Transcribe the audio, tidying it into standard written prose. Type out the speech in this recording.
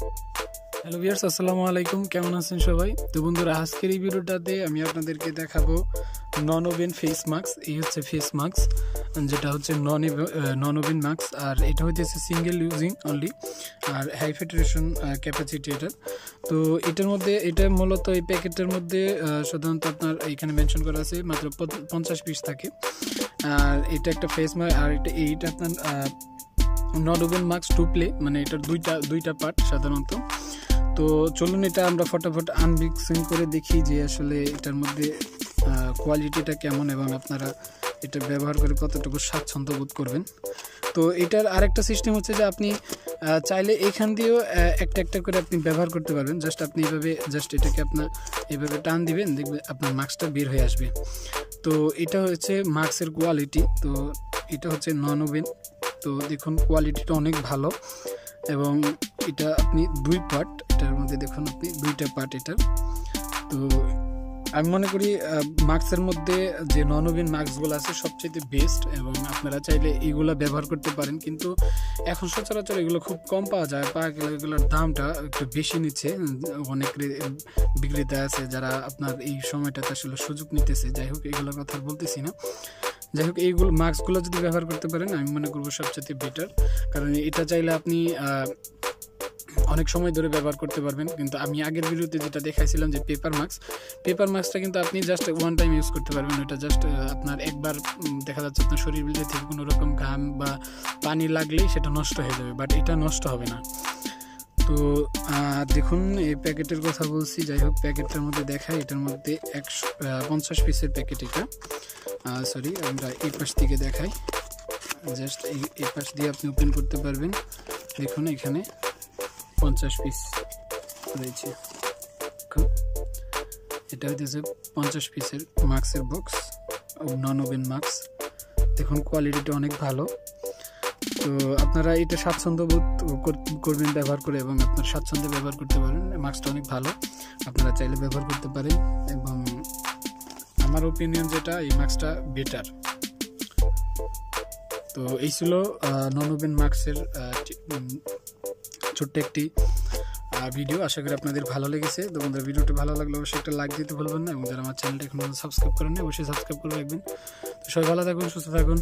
Hello viewers, আসসালামু আলাইকুম। কেমন আছেন সবাই? তো বন্ধুরা, আজকের এই ভিডিওটাতে আমি আপনাদেরকে দেখাবো নন-ওভেন ফেস মাস্ক। এই হচ্ছে ফেস মাস্ক, যেটা হচ্ছে নন-ওভেন মাস্ক, আর এটা হচ্ছে সিঙ্গেল ইউজিং অনলি, আর হাই ফিল্ট্রেশন ক্যাপাসিটি এটার। তো এটার মধ্যে, এটা মূলত এই প্যাকেটের মধ্যে সাধারণত আপনার এইখানে মেনশন করা আছে মাত্র 50 পিস থাকে। আর এটা একটা ফেস মাস্ক, আর এইটা আপনার নন-ওভেন মাস্ক টু প্লে, মানে এটার দুইটা পার্ট সাধারণত। তো চলুন এটা আমরা ফটাফট আনবক্সিং করে দেখি যে আসলে এটার মধ্যে কোয়ালিটিটা কেমন এবং আপনারা এটা ব্যবহার করে কতটুকু স্বাচ্ছন্দ্য বোধ করবেন। তো এটার আরেকটা সিস্টেম হচ্ছে যে আপনি চাইলে এখান দিয়েও একটা করে আপনি ব্যবহার করতে পারবেন। জাস্ট আপনি এইভাবে এটাকে আপনার এইভাবে টান দিবেন, দেখবেন আপনার মাস্কটা বের হয়ে আসবে। তো এটা হচ্ছে মাস্কের কোয়ালিটি। তো এটা হচ্ছে নন-ওভেন। তো দেখুন কোয়ালিটিটা অনেক ভালো, এবং এটা আপনি দুই পার্ট, এটার মধ্যে দেখুন আপনি দুইটা পার্ট এটার। তো আমি মনে করি মাস্কের মধ্যে যে নন-ওভেন মাস্কগুলো আছে সবচেয়ে বেস্ট, এবং আপনারা চাইলে এইগুলো ব্যবহার করতে পারেন। কিন্তু এখন সচরাচর এগুলো খুব কম পাওয়া গেলে এগুলোর দামটা একটু বেশি নিচ্ছে। অনেক বিক্রেতা আছে যারা আপনার এই সময়টাতে আসলে সুযোগ নিতেছে। যাই হোক, এগুলোর কথা বলতেছি না। যাই হোক, এইগুলো মাস্কগুলো যদি ব্যবহার করতে পারেন আমি মনে করবো সবচেয়ে বেটার, কারণ এটা চাইলে আপনি অনেক সময় ধরে ব্যবহার করতে পারবেন। কিন্তু আমি আগের ভিডিওতে যেটা দেখাইছিলাম যে পেপার মাস্কটা কিন্তু আপনি জাস্ট ওয়ান টাইম ইউজ করতে পারবেন। ওটা জাস্ট আপনার একবার দেখা যাচ্ছে আপনার শরীর থেকে কোনো রকম ঘাম বা পানি লাগলেই সেটা নষ্ট হয়ে যাবে, বাট এটা নষ্ট হবে না। তো দেখুন এই প্যাকেটের কথা বলছি। যাই হোক, প্যাকেটটার মধ্যে দেখাই, এটার মধ্যে 150 পিসের প্যাকেট এটা। সরি, আমরা এই পাশ থেকে দেখাই। জাস্ট এই পাশ দিয়ে আপনি ওপেন করতে পারবেন। দেখুন এখানে 50 পিস রয়েছে। এটা হচ্ছে 50 পিসের মাস্কের বক্স, নন-ওভেন মাস্ক। দেখুন কোয়ালিটিটা অনেক ভালো। তো আপনারা এটা স্বাচ্ছন্দ্য বোধ করবেন ব্যবহার করে, এবং আপনার স্বাচ্ছন্দ্যে ব্যবহার করতে পারেন। মাস্কটা অনেক ভালো, আপনারা চাইলে ব্যবহার করতে পারেন। এবং আমার ওপিনিয়ন যেটা, এই মাস্কটা বেটার। তো এই ছিল নন-ওভেন মাস্কের ছোট্ট একটি ভিডিও। আশা করি আপনাদের ভালো লেগেছে। তো বন্ধুরা, ভিডিওটা ভালো লাগলে অবশ্যই একটা লাইক দিতে ভুলবেন না, এবং যারা আমার চ্যানেলটা এখন সাবস্ক্রাইব করেন অবশ্যই সাবস্ক্রাইব করে রাখবেন। তো সবাই ভালো থাকুন, সুস্থ থাকুন।